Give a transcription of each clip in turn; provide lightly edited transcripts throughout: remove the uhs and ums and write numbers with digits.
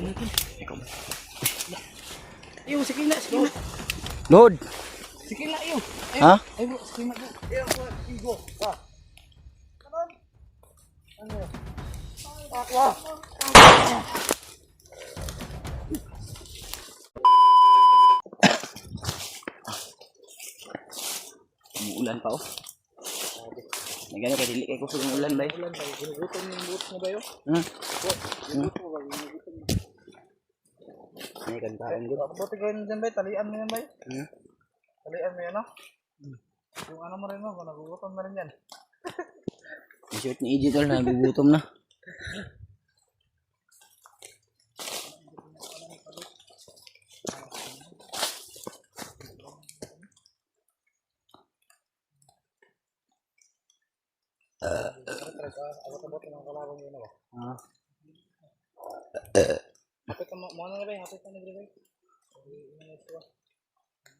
Ikaw ba? Iyo, sige na, sige na. Lord! Sige na, iyo. Ha? Ayo, sige na. Iyo, igo. Ah. Ano? Aqua. Umuulan pa oh. Nagano ka dili kay ko sa ulan ba? Ulan ba? Ginugutom yung buhok mo ba yun? Ginugutom ba? Ginugutom mo. May kantaan gud. Buti ko yun dyan ba? Talian mo yan ba? Hmm. Talian mo yan, no? Kung ano mo rin mo, nagugutom na rin yan. Ang short ni EJ tol nagugutom na. Abot-abot ng kalabang yun ako. Ah. Hapit ka mo na ba? Hapit ka na ba?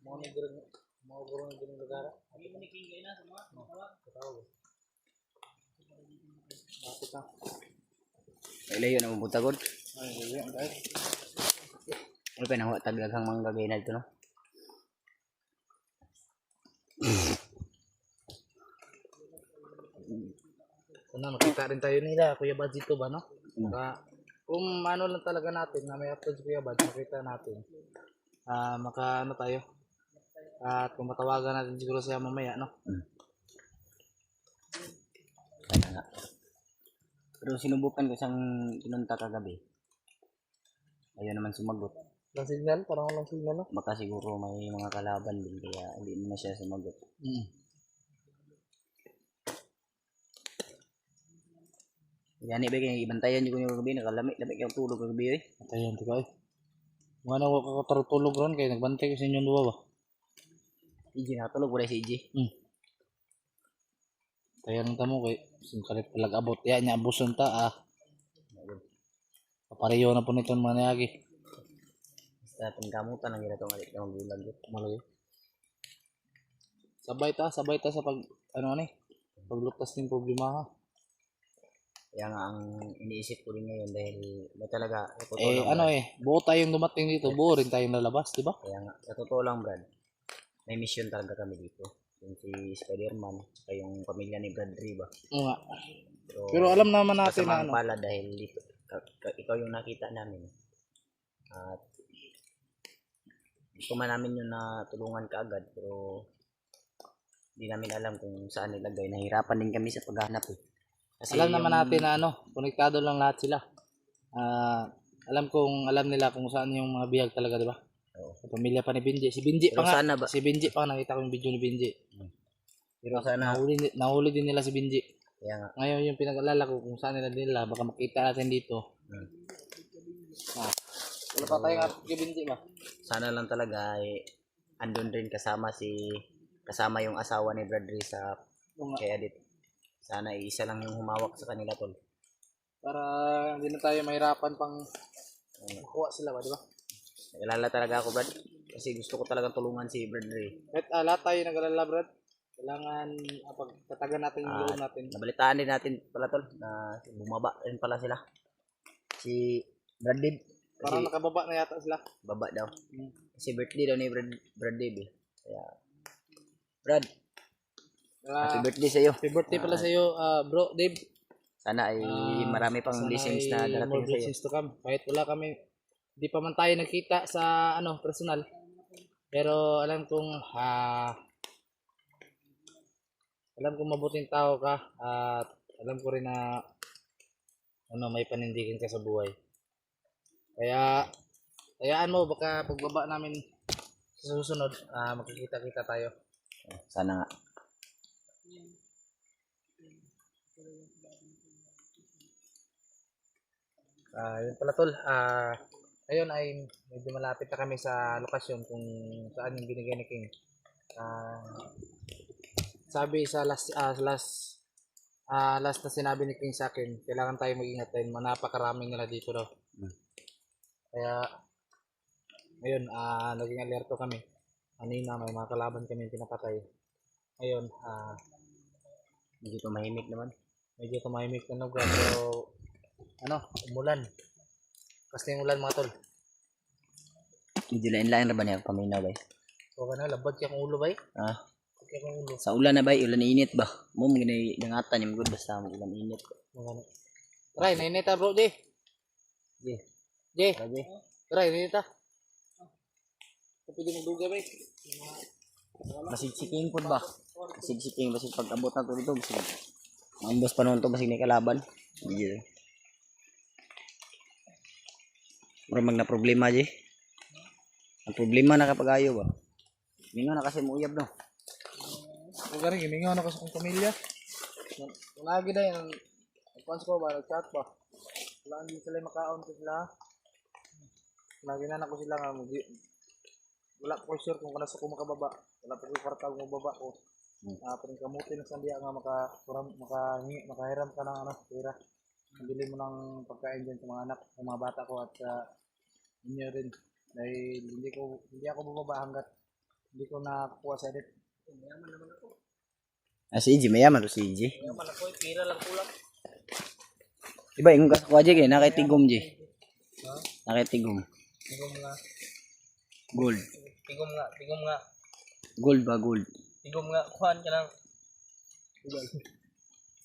Mo na gurang mo gurang ng lugar. Hindi mo niking na sa mga tawag. Hapit ka. Ilayo na mo tagod. Ay, layo ang guys. Ano pa nang tagaghang manggagay na dito no? Una, makita rin tayo nila, Kuya Bad dito ba, no? Kung ano lang talaga natin, na may upload si Kuya Bad, makita natin. Maka ano tayo. At kung matawagan natin siguro siya mamaya, no? Kaya nga. Pero sinubukan ko siyang pinunta kagabi. Ayaw naman sumagot. Lang signal, parang walang signal, no? Baka siguro may mga kalaban din kaya hindi na siya sumagot. Gani ba kaya ibantayan niyo ko yung gabi nakalami kaya tulog kagabi eh. Atayan, tika eh. Mga nawa ka tulog ron, kaya nagbantay ko sa inyong duwa ba? EJ nakatulog wala si EJ. Kaya nang tamo kay singkalit palag abot ya nya abuson ta Papareho na po nito mga niyagi. Basta pangkamutan lang ginatong alit na magbulag yun. Malayo. Sabay ta sa pag ano ni paglutas ng problema ha. Kaya nga ang iniisip ko rin ngayon dahil may talaga Ano buo tayong dumating dito, buo rin tayong lalabas, di ba? Kaya nga sa totoo lang Brad, may mission talaga kami dito. Yung si Spider-Man, saka yung pamilya ni Brad ba? Oo nga. Pero alam naman natin na ano. Pala dahil dito, ikaw yung nakita namin. At gusto man namin yun na tulungan ka agad pero hindi namin alam kung saan nilagay. Nahirapan din kami sa paghanap eh. Kasi alam naman natin na ano, konektado lang lahat sila. Alam nila kung saan yung mga bihag talaga, di ba? Oo. Sa pamilya pa ni Benji. Si Benji pero pa nga. sana ba? Si Benji pa nga, nakita ko yung video ni Benji. Pero sana Nahuli din nila si Benji. kaya nga. Ngayon yung pinag-alala ko kung saan nila, baka makita natin dito. Wala pa tayong update kay Benji ba? Sana lang talaga ay andun rin kasama yung asawa ni Brad sa kaya dito. Sana isa lang yung humawak sa kanila tol. Para hindi na tayo mahirapan pang makuha sila ba, di ba? Nag-alala talaga ako Brad. Kasi gusto ko talagang tulungan si Brad Ray. Kahit lahat tayo nag-alala, Brad. Kailangan pagtatagan natin yung loob natin. Nabalitaan din natin pala tol na bumaba rin pala sila. Si Brad Dib. Parang nakababa na yata sila. Baba daw. Kasi birthday daw ni Brad Dib eh. Kaya Brad, happy birthday sa iyo. Happy birthday pala sa iyo, bro, Dave. Sana ay marami pang blessings na darating sa iyo. To come. Kahit wala kami, di pa man tayo nagkita sa personal. Pero alam kong mabuting tao ka at alam ko rin na may panindigan ka sa buhay. Kaya hayaan mo baka pagbaba namin sa susunod, makikita-kita tayo. Sana nga. Yun pala tol, ayun ay medyo malapit na kami sa lokasyon kung saan yung binigay ni King. Sabi sa last na sinabi ni King sa akin, kailangan tayo mag-ingat dahil napakarami nila dito daw. Kaya ngayon naging alerto kami. Kanina may mga kalaban kami pinapatay. Ngayon Medyo tumahimik naman. Medyo tumahimik na lugar pero umulan. Kasi yung ulan mga tol. Medyo lain-lain ra ba niya paminaw bay? O ka na, labad ka kong ulo bay. Ah, Labad ka kong ulo. sa ulan na bay, ulan init ba? Mo gini dangatan yung good basta mo ulan init. Mga na. Try, nainita bro, Jay. Di. Jay, Sabi. try, nainita. Pwede magduga bay. Masigsiking pud ba? Masigsiking basig pag abot na to dito basig. Ambos pa noon to basig ni kalaban. Di. Mura mag na problema di. Ang problema na kapag ayaw ba? Mingo na kasi mo uyab no. Huwag ka rin, imingaw na ko sa kong pamilya. Lagi na yun, nagpans ko ba, nag-chat ba? Wala hindi sila makaon ko sila. Lagi na ko sila nga, wala ko sure kung kanasa ko makababa. Wala ko kwarta kung mababa ko. Pero kamuti na sandiya nga makahiram ka ng ano, pera. Bili mo ng pagkain dyan sa mga anak, sa mga bata ko at inyo rin. Dahil hindi ako bumaba hanggat hindi ko nakukuha sa edit. Mayaman naman ako. Ah, si EJ, mayaman to si EJ. Mayaman ako, pira lang kulang. Diba, yung kasakuha Jay, nakaitigom Jay. Ha? Nakaitigom. Tigom nga. Gold. Tigom nga. Gold ba, gold? Tigom nga, kuhaan ka lang.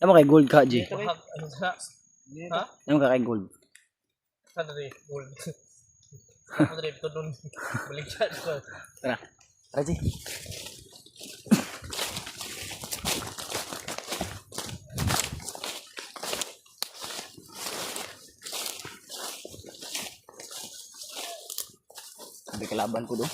Ano kay gold ka, Jay? Ano sa? Ha? Ano ka kay gold? Saan na rin? Gold. Ako na rin, ito dun. Baligyan ko. Tara. Tara, Jay. Sabi kalaban ko doon.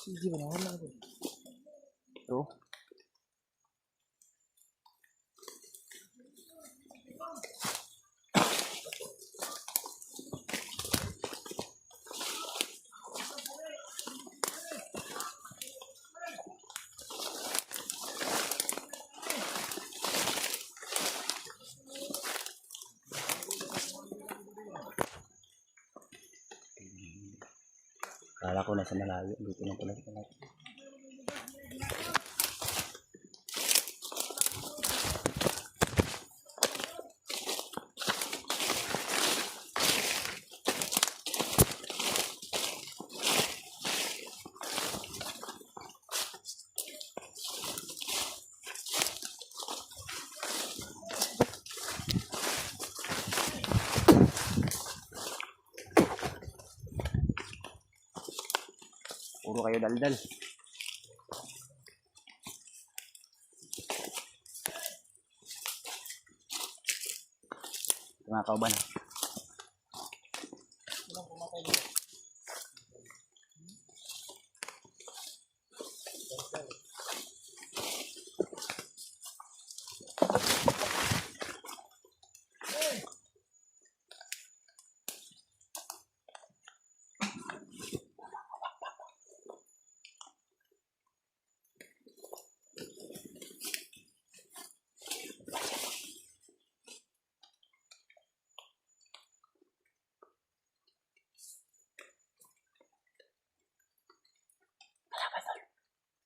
Hindi ba na wala ako? Ito. Kala ko nasa malayo. Dito na pala sa malayo. Puro kayo daldal. Mga kauban.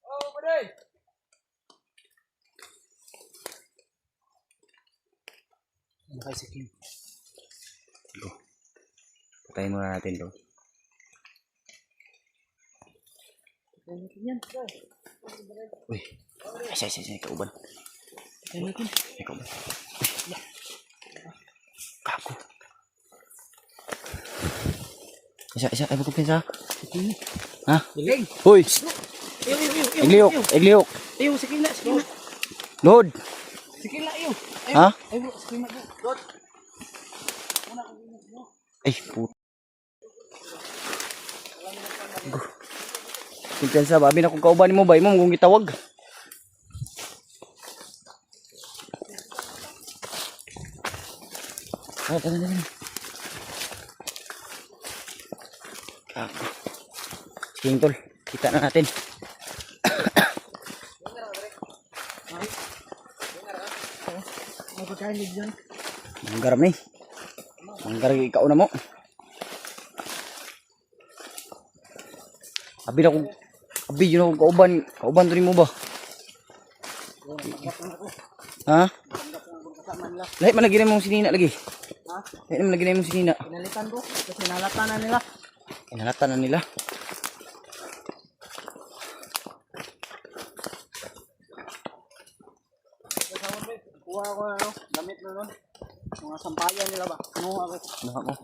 Oh, Paday! Ano kayo si Kim? Go. Patayin muna natin to. Patayin natin yan. Uy. Ay, kauban. Patayin natin. Ay, kauban. Kako. Isa. Ay, bakit pinsa? Ha? Biling! Uy! Iyo! Igliok! Iyo, sikila! Lord! Sikila, iyo! Ha? Ay, bro, sikila bro! Lord! Ay, puto. Kumpiyansa ba? Abi na kung kauban mo ba? Imo kung gitawag. Oh, tara. Ah. Sige, tol. Kita na natin. Manggar ni. Manggar ikaw na mo. Abi na ko. Abi yun ako kauban. Kauban to ni mo ba? Ha? Lahat man lagi na mong sinina lagi. Ha? Lahat man lagi na mong sinina. Pinalitan ko kasi nalata na nila. Inalata na nila. Kuha ko na ano, damit na nun. Mga sampayan nila ba? Ano ako? Ano mo?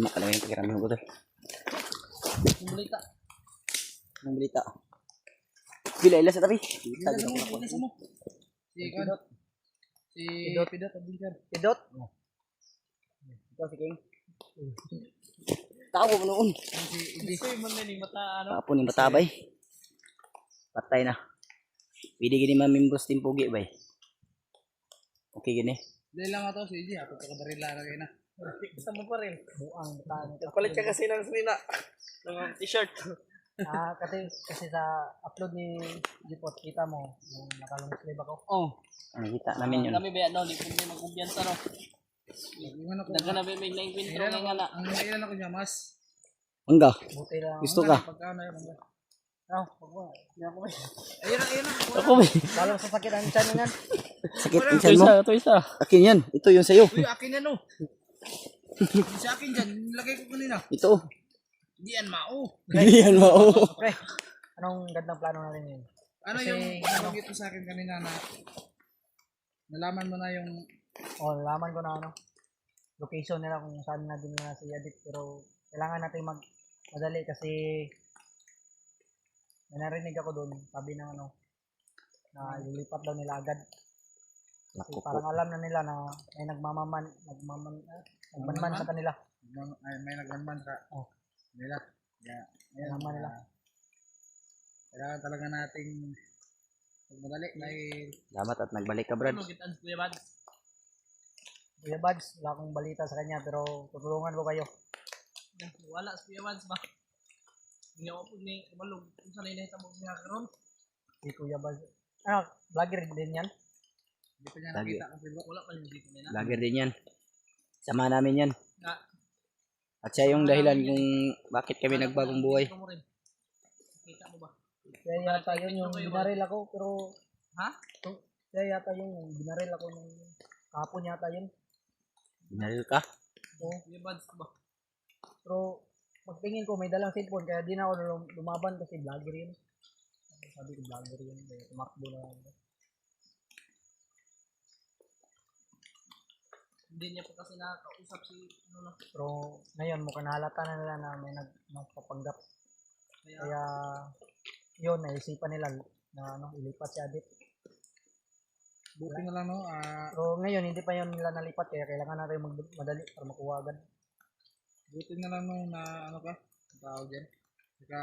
Makalawin yung pakiramay ko to. Balita. Anong balita? Bila ila sa tabi. Bilisan mo. Si Pidot. Si Pidot. Pidot? Ikaw si King. Tao mo noon. Hindi ko yung mga mata ano. Tapon yung matabay. Patay na. Pwede gini mamimbros din pugi bay. Okay gini. Dahil lang ito si Iji. Ako pagkabarila na kayo na. Gusto mo pa rin. Buang bataan. Palit ka kasi ng sinina. Ng t-shirt. Kasi sa upload ni Jipot, kita mo, yung nakalong sleeve ako. Oo. Ang kita namin yun. Kami ba no, di ko may magkumpiyansa no. Daga na may na-invento nga na. Ang nailan ako niya, mas. Hangga. Buti lang. Gusto ka? Pagkano yun, hangga. Pagwa. Hindi ako may. Ayun na. Ako ba? Lalo sa sakit ang tiyan yan. Sakit ang tiyan mo. Ito isa. Akin yan. Ito yung sayo. Uy, akin yan o. Hindi sa akin dyan. Nilagay ko kanina. Ito. Hindi yan mao. Hindi yan mao. Pre, anong gandang plano natin yun? Ano kasi, yung nabagit mo sa akin kanina na nalaman mo na yung nalaman ko na location nila kung saan na din na si Edit, pero kailangan natin madali kasi may narinig ako doon, sabi ng na lilipat daw nila agad. Kasi parang alam na nila na may nagmanman sa kanila. May nagmanman sa nila. Yeah, naman nila. Kailangan talaga nating magmadali dahil Salamat at nagbalik ka, Brad. Ano kita Kuya Bad? Kuya Bads, wala akong balita sa kanya pero tutulungan ko kayo. Wala sa Kuya Bad ba? Hindi ako po ni Malug. Kung saan inahita mo siya karon? Si Kuya Bads. Vlogger din yan. Hindi pa niya Lagi. Kita ang Facebook. Wala pa yung dito nila. Lager din yan. Sama namin yan. Na, At siya yung dahilan kung bakit kami nagbagong buhay. Kita mo rin. Kita mo ba? Kaya yata yun yung binaril ako pero Ha? kaya yata yung binaril ako nung kahapon yata yun. Binaril ka? Oo. Kuya Bad ba? Pero pagtingin ko may dalang cellphone kaya di na ako lumaban kasi vlogger yun. Sabi ko vlogger yun. Kaya tumakbo na ako. Hindi niya pa kasi nakakausap si ano. Pero ngayon mukhang nahalata na nila na may nagpapanggap. Kaya yun, naisipan nila na ilipat si Adit. Buti na lang pero ngayon hindi pa yun nila nalipat kaya kailangan natin madali para makuha agad. Buti na lang na ka, tao dyan. Saka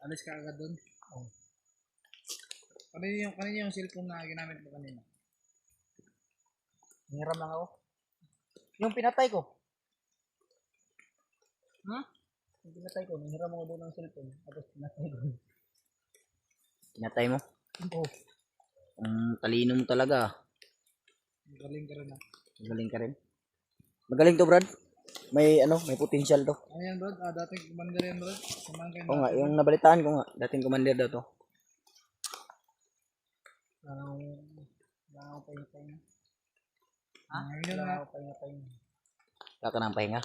alis ka agad doon. Oh. Kanina yung cellphone na ginamit mo kanina. Hiram lang ako. Yung pinatay ko. Ha? Yung pinatay ko, hiram ako doon ng cellphone. Tapos pinatay ko. Pinatay mo? Oo. Talino mo talaga. Magaling ka rin na. Magaling ka rin. Magaling to, Brad. May potential to. Ano yan, Brad? Dating commander yan, Brad. Samahan kayo Oo nga, yung nabalitaan ko nga. Dating commander daw to. Wala akong pahinga. Ha? Wala akong pahinga. Wala ka ng pahinga.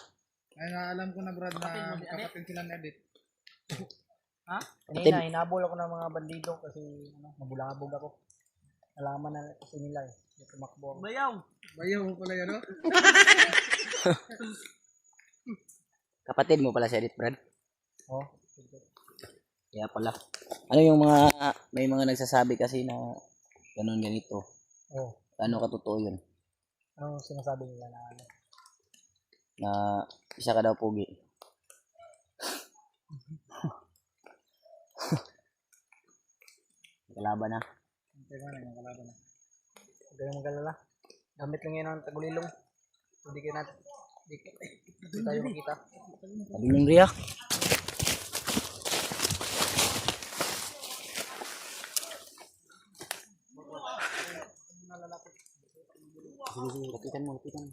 Ay, alam ko na, Brad, na kapatid sila na Edit. Ha? Kanina, hinabol ako ng mga bandido kasi nabulabog ako. Nalaman na kasi nila eh. Tumakbo ako. Bayaw. Bayaw mo pala yan, no? Kapatid mo pala si Edit, Brad. Oh. Kaya pala. Ano yung may mga nagsasabi kasi na ganun ganito. Oh. Ano katotoo yun? Anong sinasabi nila na Na isa ka daw pugi. Kalaban na. Kaya nga, nagkakalaban na. Huwag kayong magalala. Gamit lang yan ang tagulilong. Hindi kayo natin. Hindi tayo makita. Sabi ng Ria. Sige, sige, lapitan mo, lapitan mo.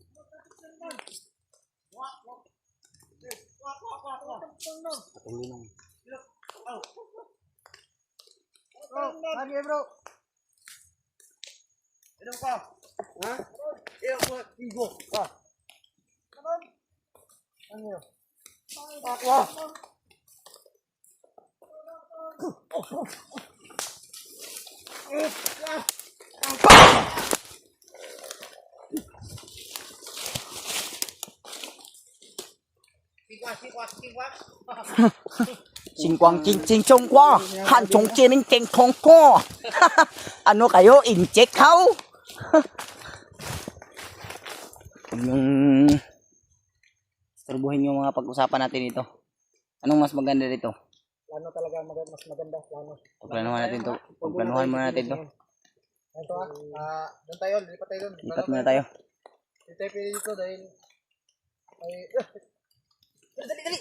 Patuloy lang. Bro, lagi bro. Ano ka? Ha? Iyo ko, igo. Ha? Ano yun? Aqua. Singkwang ching chong kwa. Han chong chining ching kong ko. Ano kayo? Incheck how? Yung istorbohin yung mga pag-usapan natin dito. Anong mas maganda dito? Plano talaga mas maganda. Plano. Pagplanuhan natin to. Pagplanuhan muna natin to. Ito doon tayo. Lipat tayo doon. Lipat muna tayo. Hindi tayo pili dito dahil ay... dali, dali!